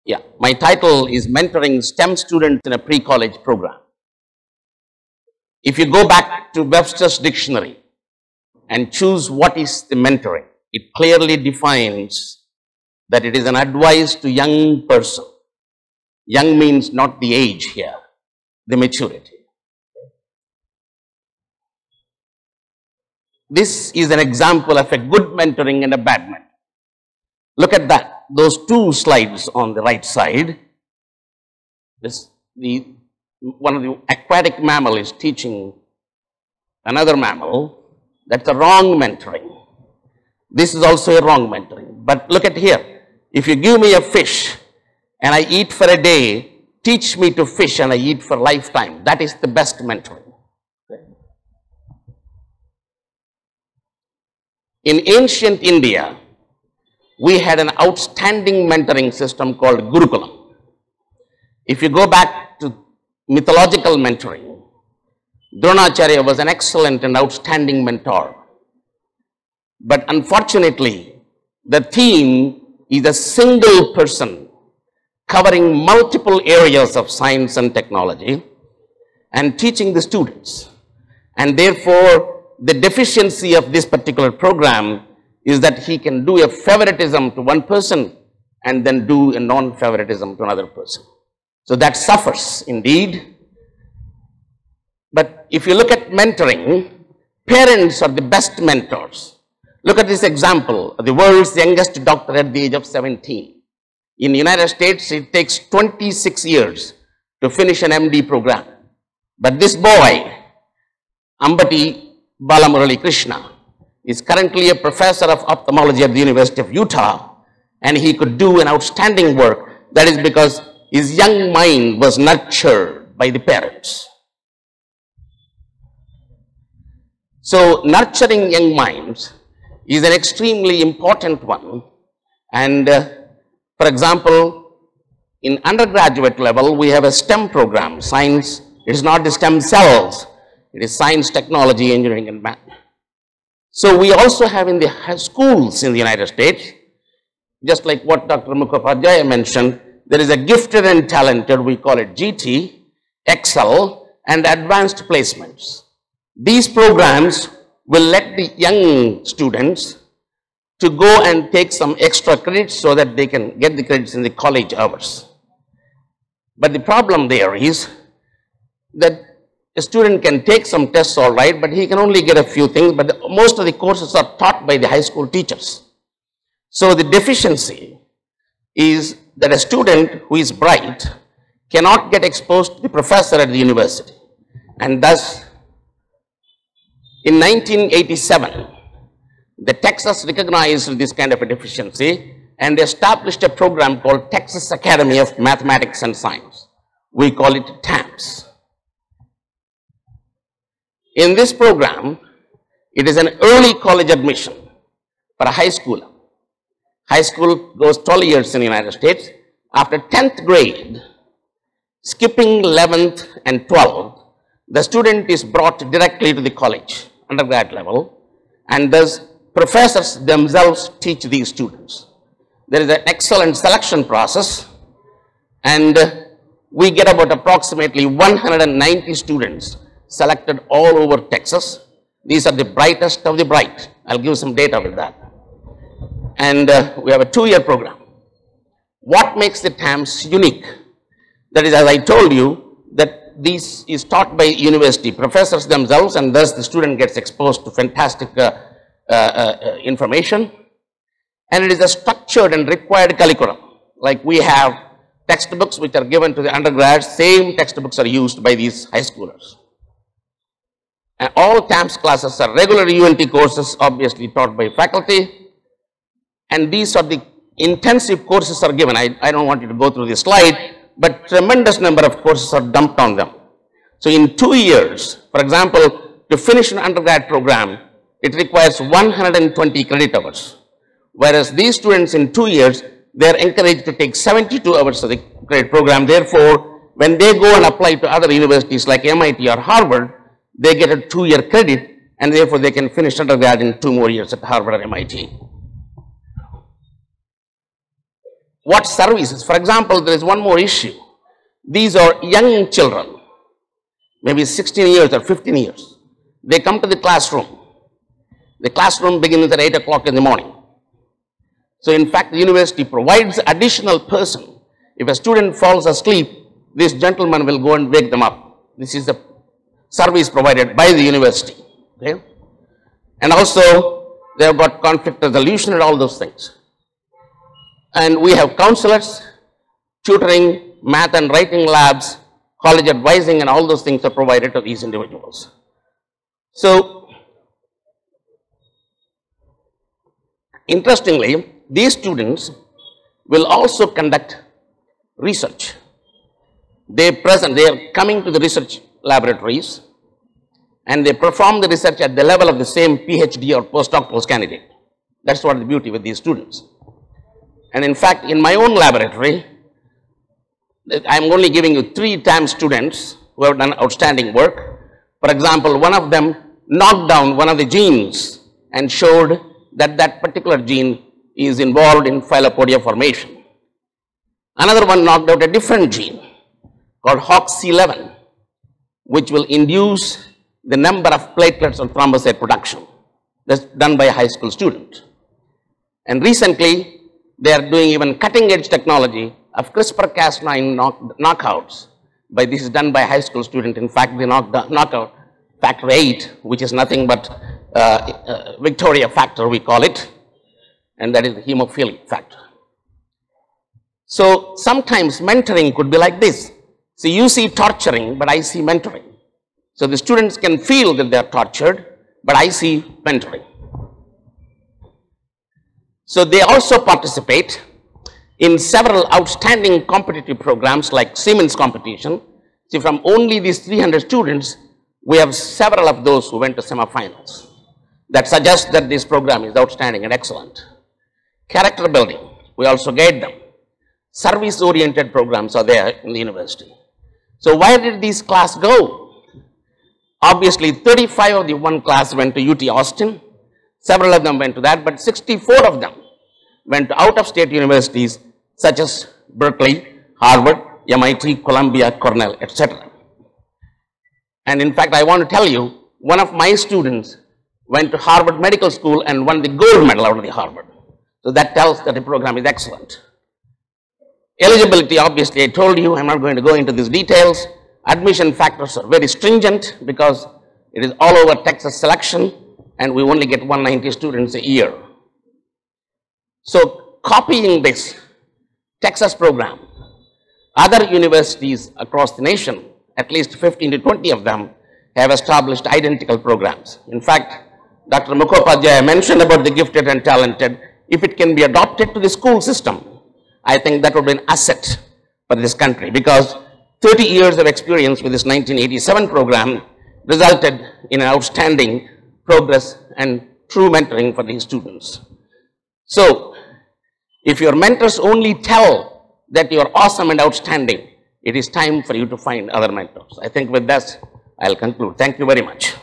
Yeah, my title is Mentoring STEM Students in a Pre-College Program. If you go back to Webster's dictionary and choose what is the mentoring, it clearly defines that it is an advice to young person. Young means not the age here, the maturity. This is an example of a good mentoring and a bad mentoring. Look at that, those two slides on the right side. One of the aquatic mammal is teaching another mammal. That's a wrong mentoring. This is also a wrong mentoring. But look at here. If you give me a fish and I eat for a day, teach me to fish and I eat for lifetime. That is the best mentoring. In ancient India, we had an outstanding mentoring system called Gurukulam. If you go back to mythological mentoring, Dronacharya was an excellent and outstanding mentor. But unfortunately, the theme is a single person covering multiple areas of science and technology and teaching the students. And therefore, the deficiency of this particular program is that he can do a favoritism to one person and then do a non-favoritism to another person. So that suffers indeed. But if you look at mentoring, parents are the best mentors. Look at this example, the world's youngest doctor at the age of 17. In the United States, it takes 26 years to finish an MD program. But this boy, Ambati Balamurali Krishna, is currently a professor of ophthalmology at the University of Utah, and he could do an outstanding work. That is because his young mind was nurtured by the parents. So nurturing young minds is an extremely important one. And for example, in undergraduate level, we have a STEM program, science. It is not the STEM cells, it is science, technology, engineering, and math. So we also have in the high schools in the United States, just like what Dr. Mukhopadhyay mentioned, there is a gifted and talented, we call it GT, Excel, and advanced placements. These programs will let the young students to go and take some extra credits so that they can get the credits in the college hours. But the problem there is that a student can take some tests all right, but he can only get a few things, but most of the courses are taught by the high school teachers. So the deficiency is that a student who is bright cannot get exposed to the professor at the university. And thus, in 1987, the Texas recognized this kind of a deficiency and established a program called Texas Academy of Mathematics and Science. We call it TAMS. In this program, it is an early college admission for a high schooler. High school goes 12 years in the United States. After 10th grade, skipping 11th and 12th, the student is brought directly to the college, undergrad level, and thus professors themselves teach these students. There is an excellent selection process, and we get about approximately 190 students selected all over Texas. These are the brightest of the bright. I'll give some data with that. And we have a 2-year program. What makes the TAMS unique? That is, as I told you, that this is taught by university professors themselves, and thus the student gets exposed to fantastic information. And it is a structured and required curriculum. Like we have textbooks which are given to the undergrads, same textbooks are used by these high schoolers. And all TAMS classes are regular UNT courses, obviously taught by faculty. And these are the intensive courses are given. I don't want you to go through this slide, but tremendous number of courses are dumped on them. So in 2 years, for example, to finish an undergrad program, it requires 120 credit hours. Whereas these students in 2 years, they are encouraged to take 72 hours of the credit program. Therefore, when they go and apply to other universities like MIT or Harvard, they get a 2-year credit, and therefore they can finish undergrad in 2 more years at Harvard or MIT. what services. For example, there is one more issue. These are young children, maybe 16 years or 15 years. They come to the classroom. The classroom begins at 8 o'clock in the morning. So in fact, the university provides additional person. If a student falls asleep, this gentleman will go and wake them up. This is the service provided by the university. Okay? And also, they have got conflict resolution and all those things. And we have counselors, tutoring, math and writing labs, college advising, and all those things are provided to these individuals. So, interestingly, these students will also conduct research. They are coming to the research laboratories and they perform the research at the level of the same PhD or postdoctoral candidate. That's what the beauty with these students. And in fact, in my own laboratory, I'm only giving you 3 times students who have done outstanding work. For example, one of them knocked down one of the genes and showed that that particular gene is involved in filopodia formation. Another one knocked out a different gene called HOX11, which will induce the number of platelets on thrombocyte production. That's done by a high school student. And recently, they are doing even cutting edge technology of CRISPR-Cas9 knockouts. But this is done by a high school student. In fact, they knock out factor 8, which is nothing but Victoria factor, we call it. And that is the hemophilia factor. So sometimes mentoring could be like this. So you see torturing, but I see mentoring. So the students can feel that they are tortured, but I see mentoring. So they also participate in several outstanding competitive programs like Siemens competition. See, from only these 300 students, we have several of those who went to semifinals. That suggests that this program is outstanding and excellent. Character building, we also guide them. Service-oriented programs are there in the university. So where did these class go? Obviously, 35 of the one class went to UT Austin. Several of them went to that, but 64 of them went to out-of-state universities such as Berkeley, Harvard, MIT, Columbia, Cornell, etc. And in fact, I want to tell you, one of my students went to Harvard Medical School and won the gold medal out of the Harvard. So that tells that the program is excellent. Eligibility, obviously, I told you, I'm not going to go into these details. Admission factors are very stringent because it is all over Texas selection and we only get 190 students a year. So copying this Texas program, other universities across the nation, at least 15 to 20 of them, have established identical programs. In fact, Dr. Mukhopadhyay mentioned about the gifted and talented. If it can be adopted to the school system, I think that would be an asset for this country because 30 years of experience with this 1987 program resulted in an outstanding progress and true mentoring for these students. So, if your mentors only tell that you are awesome and outstanding, it is time for you to find other mentors. I think with that, I'll conclude. Thank you very much.